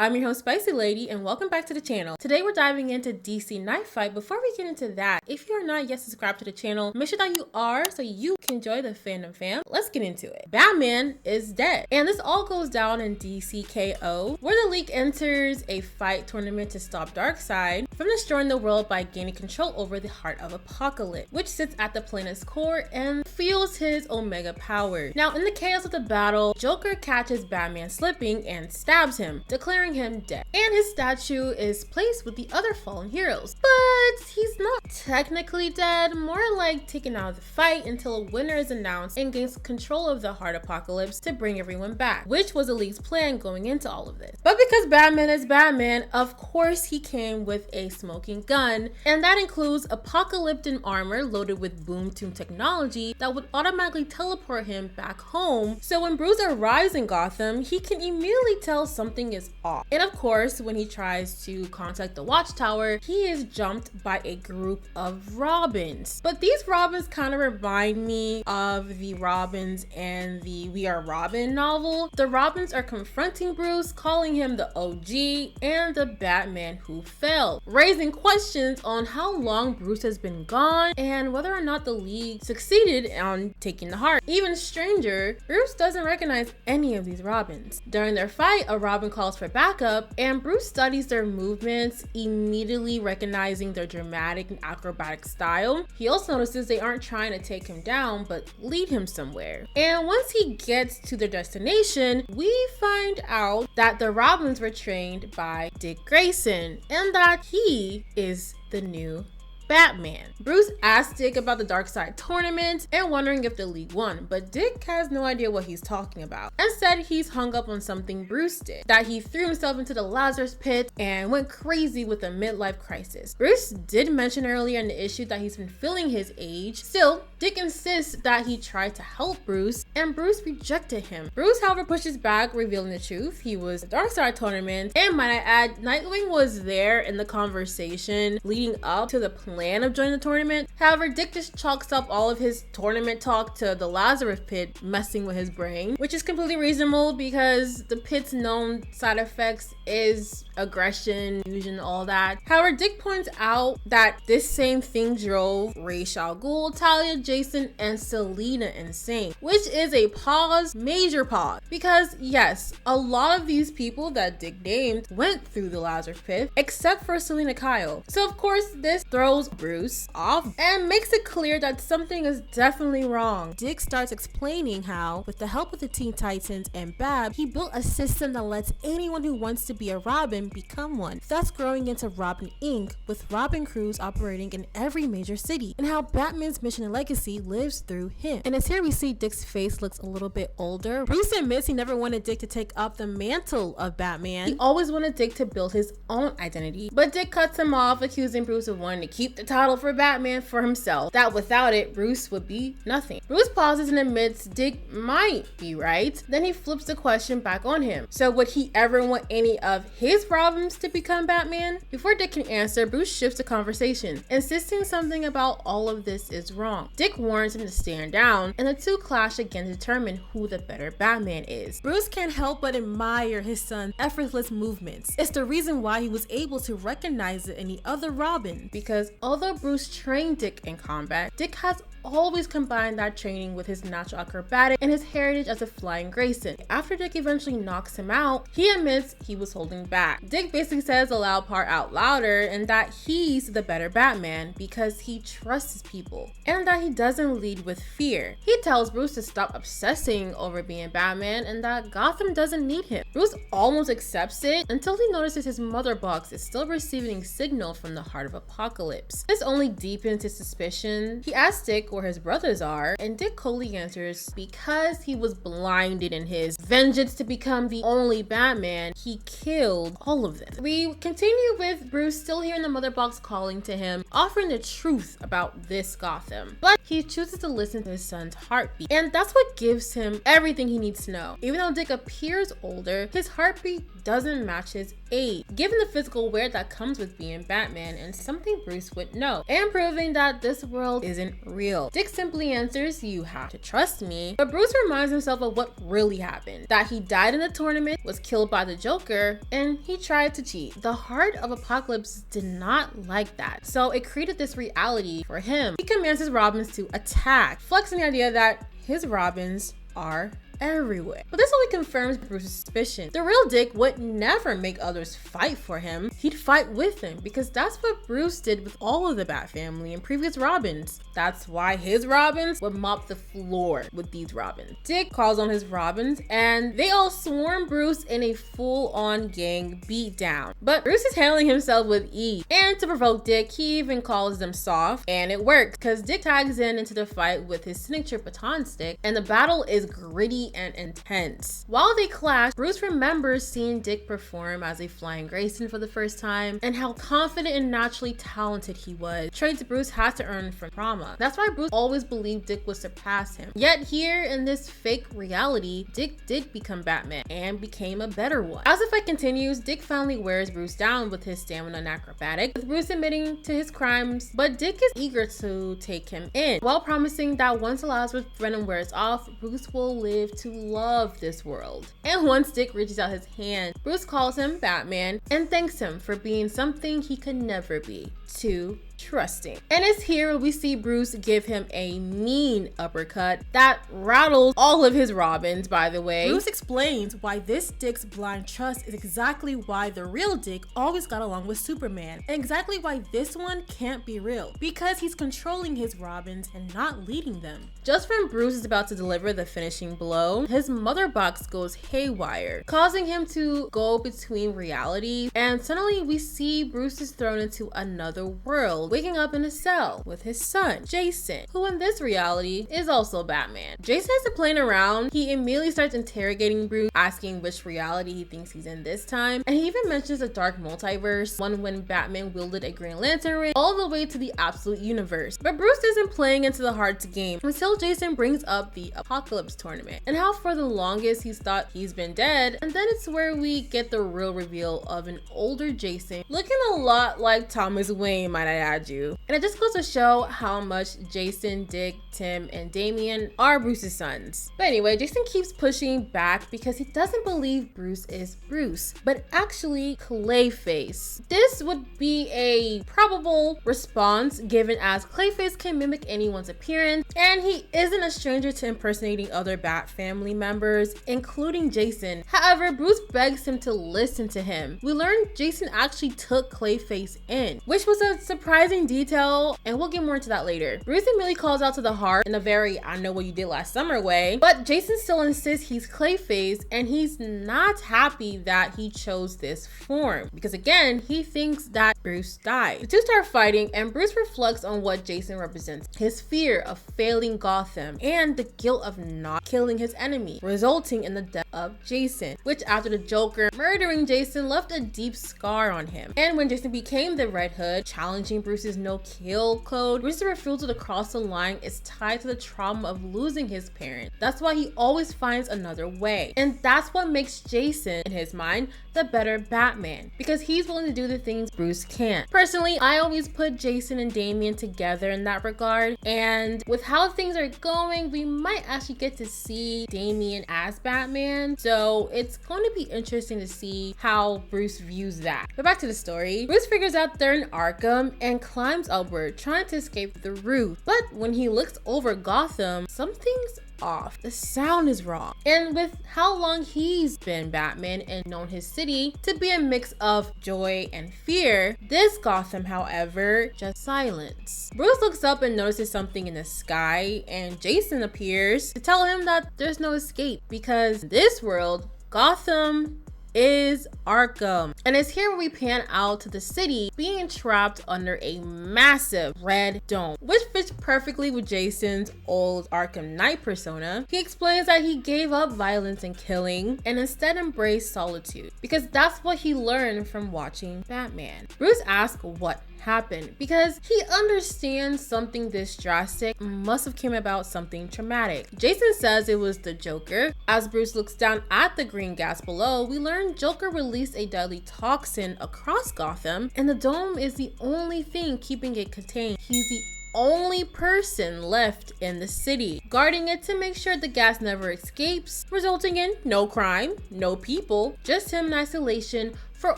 I'm your host Spicy Lady and welcome back to the channel. Today we're diving into DC Knightfight. Before we get into that, if you're not yet subscribed to the channel, make sure that you are so you can enjoy the fandom fam. Let's get into it. Batman is dead. And this all goes down in DC KO, where the League enters a fight tournament to stop Darkseid from destroying the world by gaining control over the Heart of Apocalypse, which sits at the planet's core and fuels his Omega power. Now in the chaos of the battle, Joker catches Batman slipping and stabs him, declaring him dead. And his statue is placed with the other fallen heroes. But he's not technically dead, more like taken out of the fight until a winner is announced and gains control of the Heart Apocalypse to bring everyone back, which was the League's plan going into all of this. But because Batman is Batman, of course he came with a smoking gun, and that includes apocalyptic armor loaded with boom tube technology that would automatically teleport him back home. So when Bruce arrives in Gotham, he can immediately tell something is off. And of course, when he tries to contact the Watchtower, he is jumped by a group of Robins. But these Robins kind of remind me of the Robins and the We Are Robin novel. The Robins are confronting Bruce, calling him the OG and the Batman who fell, raising questions on how long Bruce has been gone and whether or not the League succeeded on taking the heart. Even stranger, Bruce doesn't recognize any of these Robins. During their fight, a Robin calls for backup and Bruce studies their movements, immediately recognizing their dramatic and acrobatic style. He also notices they aren't trying to take him down but lead him somewhere. And once he gets to their destination, we find out that the Robins were trained by Dick Grayson and that he is the new Batman. Bruce asked Dick about the Darkseid tournament and wondering if the League won, but Dick has no idea what he's talking about and said he's hung up on something Bruce did, that he threw himself into the Lazarus pit and went crazy with a midlife crisis. Bruce did mention earlier in the issue that he's been feeling his age. Still, Dick insists that he tried to help Bruce and Bruce rejected him. Bruce, however, pushes back, revealing the truth. He was at the Darkseid tournament, and might I add, Nightwing was there in the conversation leading up to the plan of joining the tournament. However, Dick just chalks up all of his tournament talk to the Lazarus pit messing with his brain, which is completely reasonable because the pit's known side effects is aggression, fusion, all that. However, Dick points out that this same thing drove Ra's al Ghul, Talia, Jason, and Selina insane, which is a pause, major pause, because yes, a lot of these people that Dick named went through the Lazarus pit, except for Selina Kyle. So of course, this throws Bruce off and makes it clear that something is definitely wrong. Dick starts explaining how, with the help of the Teen Titans and Bab, he built a system that lets anyone who wants to be a Robin become one, thus growing into Robin Inc., with Robin crews operating in every major city, and how Batman's mission and legacy lives through him. And as here we see Dick's face looks a little bit older. Bruce admits he never wanted Dick to take up the mantle of Batman. He always wanted Dick to build his own identity, but Dick cuts him off, accusing Bruce of wanting to keep the title for Batman for himself, that without it, Bruce would be nothing. Bruce pauses and admits Dick might be right. Then he flips the question back on him. So would he ever want any of his Robins to become Batman? Before Dick can answer, Bruce shifts the conversation, insisting something about all of this is wrong. Dick warns him to stand down, and the two clash again to determine who the better Batman is. Bruce can't help but admire his son's effortless movements. It's the reason why he was able to recognize it in the other Robin, because although Bruce trained Dick in combat, Dick has always combined that training with his natural acrobatic and his heritage as a flying Grayson. After Dick eventually knocks him out, he admits he was holding back. Dick basically says the loud part out louder and that he's the better Batman because he trusts his people and that he doesn't lead with fear. He tells Bruce to stop obsessing over being Batman and that Gotham doesn't need him. Bruce almost accepts it until he notices his mother box is still receiving signal from the Heart of Apocalypse. This only deepens his suspicion. He asks Dick where his brothers are, and Dick coldly answers because he was blinded in his vengeance to become the only Batman, he killed all of them. We continue with Bruce still hearing the mother box calling to him, offering the truth about this Gotham, but he chooses to listen to his son's heartbeat, and that's what gives him everything he needs to know. Even though Dick appears older, his heartbeat doesn't match his age, given the physical wear that comes with being Batman and something Bruce would know, and proving that this world isn't real. Dick simply answers, "You have to trust me," but Bruce reminds himself of what really happened, that he died in the tournament, was killed by the Joker, and he tried to cheat. The heart of Apocalypse did not like that, so it created this reality for him. He commands his Robins to attack, flexing the idea that his Robins are everywhere. But this only confirms Bruce's suspicion. The real Dick would never make others fight for him. He'd fight with them, because that's what Bruce did with all of the Bat family and previous Robins. That's why his Robins would mop the floor with these Robins. Dick calls on his Robins and they all swarm Bruce in a full-on gang beatdown. But Bruce is handling himself with ease. And to provoke Dick, he even calls them soft, and it works because Dick tags into the fight with his signature baton stick, and the battle is gritty and intense. While they clash, Bruce remembers seeing Dick perform as a flying Grayson for the first time and how confident and naturally talented he was, traits Bruce had to earn from trauma. That's why Bruce always believed Dick would surpass him. Yet here in this fake reality, Dick did become Batman and became a better one. As the fight continues, Dick finally wears Bruce down with his stamina and acrobatic, with Bruce admitting to his crimes, but Dick is eager to take him in, while promising that once Lazarus venom wears off, Bruce will live to love this world. And once Dick reaches out his hand, Bruce calls him Batman and thanks him for being something he could never be, too trusting. And it's here where we see Bruce give him a mean uppercut that rattles all of his Robins, by the way. Bruce explains why this Dick's blind trust is exactly why the real Dick always got along with Superman, and exactly why this one can't be real, because he's controlling his Robins and not leading them. Just when Bruce is about to deliver the finishing blow, his mother box goes haywire, causing him to go between realities, and suddenly we see Bruce is thrown into another world, waking up in a cell with his son, Jason, who in this reality is also Batman. Jason isn't playing around. He immediately starts interrogating Bruce, asking which reality he thinks he's in this time, and he even mentions a dark multiverse, one when Batman wielded a Green Lantern ring, all the way to the absolute universe. But Bruce isn't playing into the hard game until Jason brings up the Apocalypse tournament, and how for the longest he's thought he's been dead, and then it's where we get the real reveal of an older Jason, looking a lot like Thomas Wayne, might I add you. And it just goes to show how much Jason, Dick, Tim, and Damian are Bruce's sons. But anyway, Jason keeps pushing back because he doesn't believe Bruce is Bruce, but actually Clayface. This would be a probable response given as Clayface can mimic anyone's appearance, and he isn't a stranger to impersonating other Bat family members, including Jason. However, Bruce begs him to listen to him. We learn Jason actually took Clayface in, which was a surprising detail, and we'll get more into that later. Bruce immediately calls out to the heart in a very "I know what you did last summer" way, but Jason still insists he's Clayface, and he's not happy that he chose this form, because again, he thinks that Bruce died. The two start fighting, and Bruce reflects on what Jason represents, his fear of failing Gotham and the guilt of not killing his enemy, resulting in the death of Jason, which after the Joker murdering Jason left a deep scar on him. And when Jason became the Red Hood, challenging Bruce's no-kill code, Bruce's refusal to cross the line is tied to the trauma of losing his parent. That's why he always finds another way, and that's what makes Jason, in his mind, the better Batman, because he's willing to do the things Bruce can't. Personally, I always put Jason and Damian together in that regard, and with how things are going, we might actually get to see Damian as Batman, so it's going to be interesting to see how Bruce views that. But back to the story. Bruce figures out they're in Arkham and climbs upward, trying to escape the roof, but when he looks over Gotham, something's off. The sound is wrong. And with how long he's been Batman and known his city to be a mix of joy and fear, this Gotham, however, just silence. Bruce looks up and notices something in the sky, and Jason appears to tell him that there's no escape, because in this world, Gotham is Arkham. And it's here where we pan out to the city being trapped under a massive red dome, which fits perfectly with Jason's old Arkham Knight persona. He explains that he gave up violence and killing and instead embraced solitude, because that's what he learned from watching Batman. Bruce asks what happen, because he understands something this drastic must have came about something traumatic. Jason says it was the Joker. As Bruce looks down at the green gas below, we learn Joker released a deadly toxin across Gotham, and the dome is the only thing keeping it contained. He's the only person left in the city, guarding it to make sure the gas never escapes, resulting in no crime, no people, just him in isolation for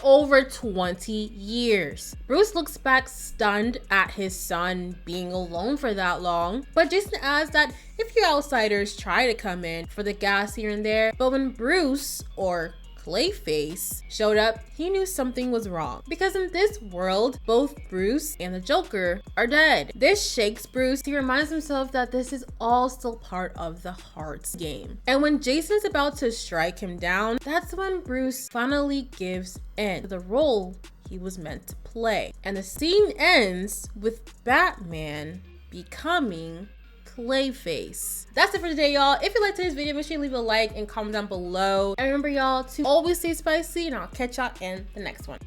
over 20 years. Bruce looks back stunned at his son being alone for that long, but Jason adds that if you outsiders try to come in for the gas here and there, but when Bruce, or Clayface, showed up, he knew something was wrong, because in this world, both Bruce and the Joker are dead. This shakes Bruce. He reminds himself that this is all still part of the heart's game. And when Jason's about to strike him down, that's when Bruce finally gives in to the role he was meant to play. And the scene ends with Batman becoming Clayface. That's it for today, y'all. If you liked today's video, make sure you leave a like and comment down below. And remember, y'all, to always stay spicy, and I'll catch y'all in the next one.